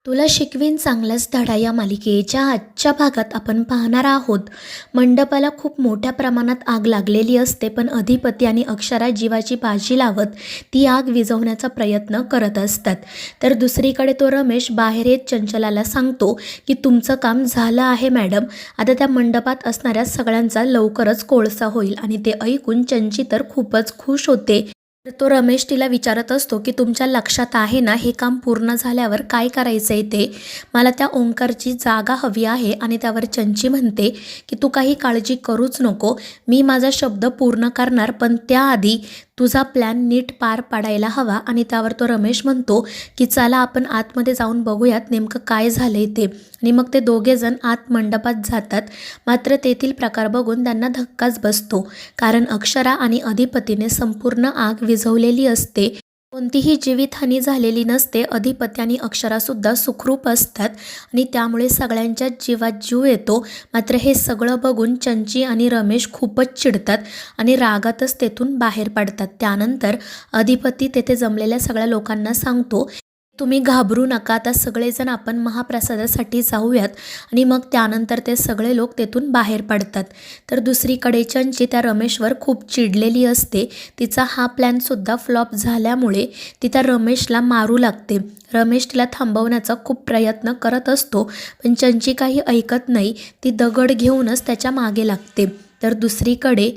तुला शिकवीन चांगलाच धडा या मालिकेच्या आजच्या भागात आपण पाहणार आहोत. मंडपाला खूप मोठ्या प्रमाणात आग लागलेली असते, पण अधिपती आणि अक्षरा जीवाची बाजी लावत ती आग विझवण्याचा प्रयत्न करत असतात. तर दुसरीकडे तो रमेश बाहेर येत चंचलाला सांगतो की तुमचं काम झालं आहे मॅडम, आता त्या मंडपात असणाऱ्या सगळ्यांचा लवकरच कोळसा होईल. आणि ते ऐकून चंची तर खूपच खुश होते. तर तो रमेश तिला विचारत असतो की तुमच्या लक्षात आहे ना हे काम पूर्ण झाल्यावर काय करायचं आहे ते. मला त्या ओंकारची जागा हवी आहे. आणि त्यावर चंची म्हणते की तू काही काळजी करूच नको, मी माझा शब्द पूर्ण करणार, पण त्याआधी तुझा प्लॅन नीट पार पाडायला हवा. आणि त्यावर तो रमेश म्हणतो की चला आपण आतमध्ये जाऊन बघूयात नेमकं काय झालंय ते. आणि मग ते दोघेजण आत मंडपात जातात. मात्र तेथील प्रकार बघून त्यांना धक्काच बसतो, कारण अक्षरा आणि अधिपतीने संपूर्ण आग विझवलेली असते. कोणतीही जीवितहानी झालेली नसते. अधिपती आणि अक्षरासुद्धा सुखरूप असतात आणि त्यामुळे सगळ्यांच्या जीवात जीव येतो. मात्र हे सगळं बघून चंची आणि रमेश खूपच चिडतात आणि रागातच तेथून बाहेर पडतात. त्यानंतर अधिपती तेथे जमलेल्या सगळ्या लोकांना सांगतो, तुम्ही घाबरू नका, आता सगळेजण आपण महाप्रसादासाठी जाऊयात. आणि मग त्यानंतर ते सगळे लोक तेथून बाहेर पडतात. तर दुसरीकडे चंची त्या रमेशवर खूप चिडलेली असते. तिचा हा प्लॅनसुद्धा फ्लॉप झाल्यामुळे ती त्या रमेशला मारू लागते. रमेश तिला थांबवण्याचा खूप प्रयत्न करत असतो, पण चंची काही ऐकत नाही. ती दगड घेऊनच त्याच्या मागे लागते. तर दुसरीकडे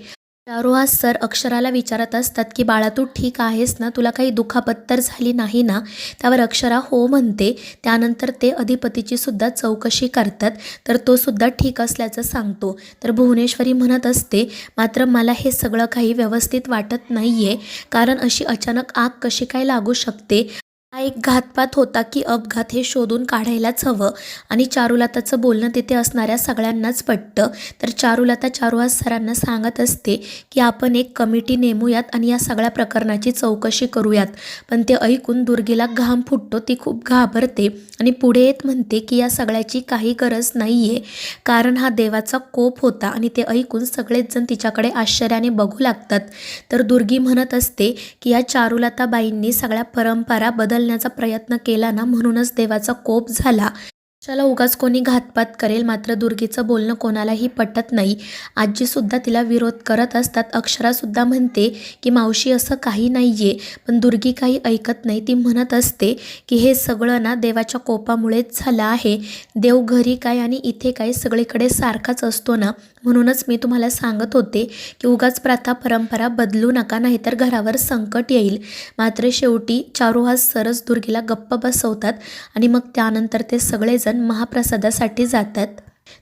चारुहास सर अक्षराला विचारत असतात की बाळा तू ठीक आहेस ना, तुला काही दुखापत तर झाली नाही ना. त्यावर अक्षरा हो म्हणते. त्यानंतर ते अधिपतीची सुद्धा चौकशी करतात. तर तो सुद्धा ठीक असल्याचं सांगतो. तर भुवनेश्वरी म्हणत असते मात्र मला हे सगळं काही व्यवस्थित वाटत नाहीये, कारण अशी अचानक आग कशी काय लागू शकते. हा एक घातपात होता की अपघात हे शोधून काढायलाच हवं. आणि चारुलताचं बोलणं तिथे असणाऱ्या सगळ्यांनाच पटतं. तर चारुलता चारुहास सरांना सांगत असते की आपण एक कमिटी नेमूयात आणि या सगळ्या प्रकरणाची चौकशी करूयात. पण ते ऐकून दुर्गीला घाम फुटतो. ती खूप घाबरते आणि पुढे येत म्हणते की या सगळ्याची काही गरज नाहीये, कारण हा देवाचा कोप होता. आणि ते ऐकून सगळेच जण तिच्याकडे आश्चर्याने बघू लागतात. तर दुर्गी म्हणत असते की या चारुलताबाईंनी सगळ्या परंपरा बदलण्याचा प्रयत्न केला ना, म्हणूनच देवाचा कोप झाला. चला उगाच कोणी घातपात करेल. मात्र दुर्गीचं बोलणं कोणालाही पटत नाही. आजीसुद्धा तिला विरोध करत असतात. अक्षरासुद्धा म्हणते की मावशी असं काही नाहीये, पण दुर्गी काही ऐकत नाही. ती म्हणत असते की हे सगळं ना देवाच्या कोपामुळेच झालं आहे. देव घरी काय आणि इथे काय सगळीकडे सारखाच असतो ना, म्हणूनच मी तुम्हाला सांगत होते की उगाच प्रथा परंपरा बदलू नका, नाहीतर घरावर संकट येईल. मात्र शेवटी चारुहास सरच दुर्गीला गप्प बसवतात आणि मग त्यानंतर ते सगळेजण महाप्रसादासाठी जातात.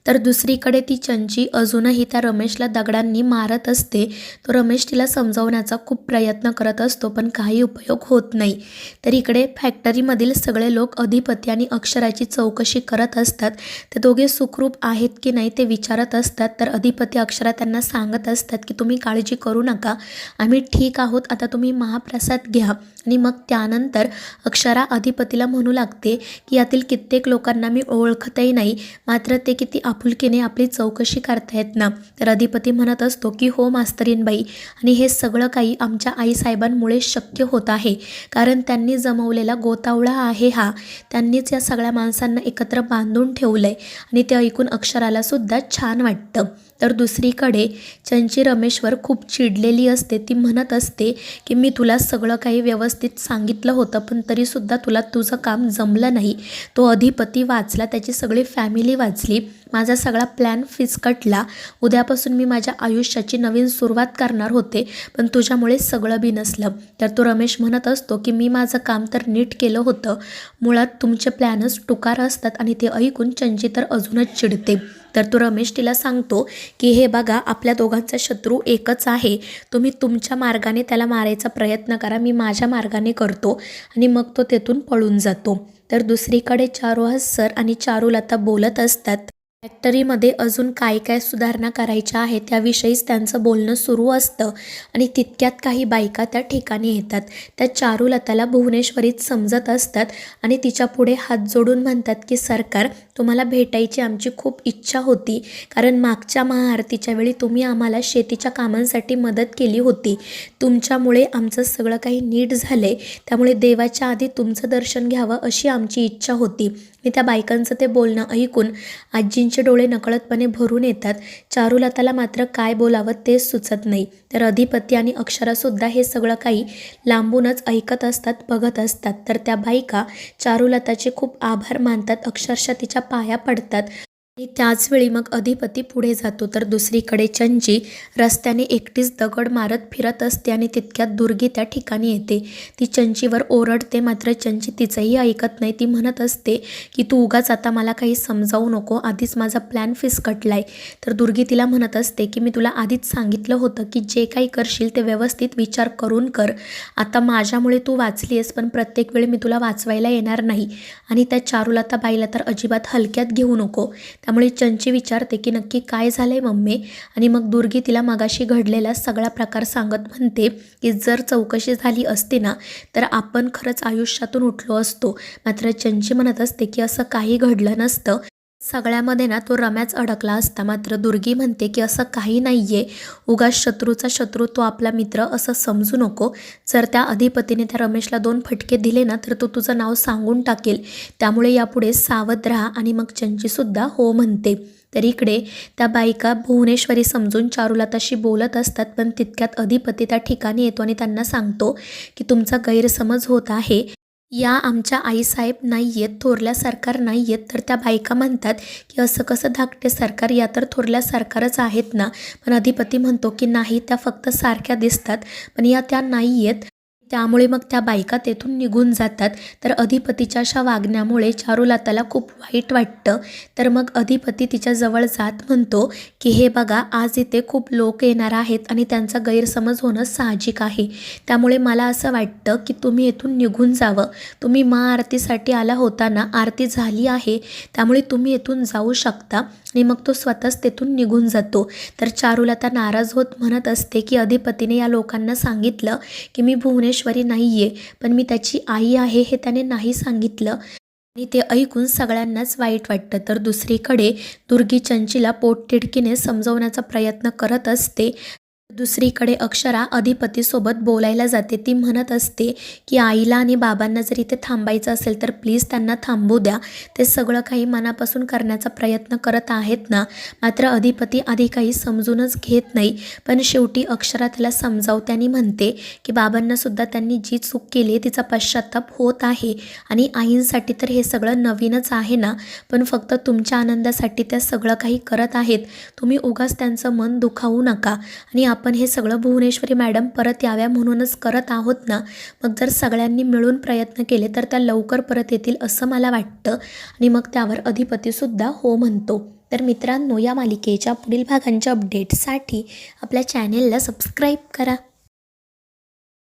तर दुसरीकडे ती चंची अजूनही त्या रमेशला दगडांनी मारत असते. तो रमेश तिला समजावण्याचा खूप प्रयत्न करत असतो, पण काही उपयोग होत नाही. तर इकडे फॅक्टरीमधील सगळे लोक अधिपती आणि अक्षराची चौकशी करत असतात. ते दोघे सुखरूप आहेत की नाही ते विचारत असतात. तर अधिपती अक्षरा त्यांना सांगत असतात की तुम्ही काळजी करू नका, आम्ही ठीक आहोत, आता तुम्ही महाप्रसाद घ्या. आणि मग त्यानंतर अक्षरा अधिपतीला म्हणू लागते की यातील कित्येक लोकांना मी ओळखतही नाही, मात्र ते किती आपुलकीने आपली चौकशी करतायत ना. तर अधिपती म्हणत असतो की हो मास्तरीनबाई, आणि हे सगळं काही आमच्या आईसाहेबांमुळे शक्य होत आहे, कारण त्यांनी जमवलेला गोतावळा आहे हा. त्यांनीच या सगळ्या माणसांना एकत्र बांधून ठेवलंय. आणि ते ऐकून अक्षराला सुद्धा छान वाटतं. तर दुसरीकडे चंची रमेशवर खूप चिडलेली असते. ती म्हणत असते की मी तुला सगळं काही व्यवस्थित सांगितलं होतं, पण तरीसुद्धा तुला तुझं काम जमलं नाही. तो अधिपती वाचला, त्याची सगळी फॅमिली वाचली, माझा सगळा प्लॅन फिसकटला. उद्यापासून मी माझ्या आयुष्याची नवीन सुरुवात करणार होते, पण तुझ्यामुळे सगळं बिनसलं. तर तो रमेश म्हणत असतो की मी माझं काम तर नीट केलं होतं, मुळात तुमचे प्लॅनच टुकार असतात. आणि ते ऐकून चंची तर अजूनच चिडते. तर तो रमेश तिला सांगतो की हे बघा, आपल्या दोघांचा शत्रू एकच आहे, तुम्ही तुमच्या मार्गाने त्याला मारायचा प्रयत्न करा, मी माझ्या मार्गाने करतो. आणि मग तो तेथून पळून जातो. तर दुसरीकडे चारुहास सर आणि चारुलता बोलत असतात. फॅक्टरीमध्ये अजून काय काय सुधारणा करायच्या आहेत त्याविषयीच त्यांचं बोलणं सुरू असतं आणि तितक्यात काही बायका त्या ठिकाणी येतात. त्या चारुलताला भुवनेश्वरीत समजत असतात आणि तिच्या पुढे हात जोडून म्हणतात की सरकार, तुम्हाला भेटायची आमची खूप इच्छा होती, कारण मागच्या महाआरतीच्या वेळी तुम्ही आम्हाला शेतीच्या कामांसाठी मदत केली होती. तुमच्यामुळे आमचं सगळं काही नीट झालंय, त्यामुळे देवाच्या आधी तुमचं दर्शन घ्यावं अशी आमची इच्छा होती. मी त्या बायकांचं ते बोलणं ऐकून आजींचे डोळे नकळतपणे भरून येतात. चारुलताला मात्र काय बोलावं तेच सुचत नाही. तर अधिपती आणि अक्षरासुद्धा हे सगळं काही लांबूनच ऐकत असतात, बघत असतात. तर त्या बायका चारुलताचे खूप आभार मानतात, अक्षरशः तिच्या पाया पडतात आणि त्याचवेळी मग अधिपती पुढे जातो. तर दुसरीकडे चंची रस्त्याने एकटीच दगड मारत फिरत असते आणि तितक्यात दुर्गी त्या ठिकाणी येते. ती चंचीवर ओरडते, मात्र चंची तिचंही ऐकत नाही. ती म्हणत असते की तू उगाच आता मला काही समजावू नको, आधीच माझा प्लॅन फिसकटलाय. तर दुर्गी तिला म्हणत असते की मी तुला आधीच सांगितलं होतं की जे काही करशील ते व्यवस्थित विचार करून कर. आता माझ्यामुळे तू वाचलीयस, पण प्रत्येक वेळी मी तुला वाचवायला येणार नाही आणि त्या चारुलता बाईला तर अजिबात हलक्यात घेऊ नको. त्यामुळे चंची विचारते की नक्की काय झालंय मम्मी, आणि मग दुर्गी तिला मगाशी घडलेला सगळा प्रकार सांगत म्हणते की जर चौकशी झाली असती ना तर आपण खरंच आयुष्यातून उठलो असतो. मात्र चंची म्हणत असते की असं काही घडलं नसतं, सगळ्यामध्ये ना तो रम्याच अडकला असता. मात्र दुर्गी म्हणते की असं काही नाहीये, उगाच शत्रूचा शत्रू तो आपला मित्र असं समजू नको. जर त्या अधिपतीने त्या रमेशला 2 फटके दिले ना तर तो तुझं नाव सांगून टाकेल, त्यामुळे यापुढे सावध राहा. आणि मग चंचीसुद्धा हो म्हणते. तर इकडे त्या बायका भुवनेश्वरी समजून चारुलताशी बोलत असतात, पण तितक्यात अधिपती त्या ठिकाणी येतो आणि त्यांना सांगतो की तुमचा गैरसमज होत आहे, या आमच्या आईसाहेब नाही आहेत, थोरल्या सरकार नाही आहेत. तर त्या बायका म्हणतात की असं कसं धाकटे सरकार, या तर थोरल्या सरकारच आहेत ना. पण अधिपती म्हणतो की नाही, त्या फक्त सारख्या दिसतात, पण या त्या नाही आहेत. त्यामुळे मग त्या बायका तेथून निघून जातात. तर अधिपतीच्या अशा वागण्यामुळे चारुलताला खूप वाईट वाटतं. तर मग अधिपती तिच्याजवळ जात म्हणतो की हे बघा, आज इथे खूप लोक येणार आहेत आणि त्यांचा गैरसमज होणं साहजिक आहे, त्यामुळे मला असं वाटतं की तुम्ही येथून निघून जावं. तुम्ही महाआरतीसाठी आला होता ना, आरती झाली आहे, त्यामुळे तुम्ही येथून जाऊ शकता. आणि मग तो स्वतःच तेथून निघून जातो. तर चारुलता नाराज होत म्हणत असते की अधिपतीने या लोकांना सांगितलं की मी भुवनेश्वरी नाही आहे, पण मी त्याची आई आहे हे त्याने नाही सांगितलं. आणि ते ऐकून सगळ्यांनाच वाईट वाटतं. तर दुसरीकडे दुर्गी चंचीला पोटतिडकीने समजवण्याचा प्रयत्न करत असते. दुसरीकडे अक्षरा अधिपतीसोबत बोलायला जाते. ती म्हणत असते की आईला आणि बाबांना जर इथे थांबायचं असेल तर प्लीज त्यांना थांबू द्या, ते सगळं काही मनापासून करण्याचा प्रयत्न करत आहेत ना. मात्र अधिपती आधी काही समजूनच घेत नाही, पण शेवटी अक्षरा त्याला समजावते आणि म्हणते की बाबांनासुद्धा त्यांनी जी चूक केली आहे तिचा पश्चाताप होत आहे, आणि आईंसाठी तर हे सगळं नवीनच आहे ना, पण फक्त तुमच्या आनंदासाठी त्या सगळं काही करत आहेत. तुम्ही उगाच त्यांचं मन दुखावू नका, आणि आपण हे सगळं भुवनेश्वरी मॅडम परत याव्या म्हणूनच करत आहोत ना. मग जर सगळ्यांनी मिळून प्रयत्न केले तर त्या लवकर परत येतील असं मला वाटतं. आणि मग त्यावर अधिपतीसुद्धा हो म्हणतो. तर मित्रांनो, या मालिकेच्या पुढील भागांच्या अपडेट्ससाठी आपल्या चॅनेलला सबस्क्राईब करा.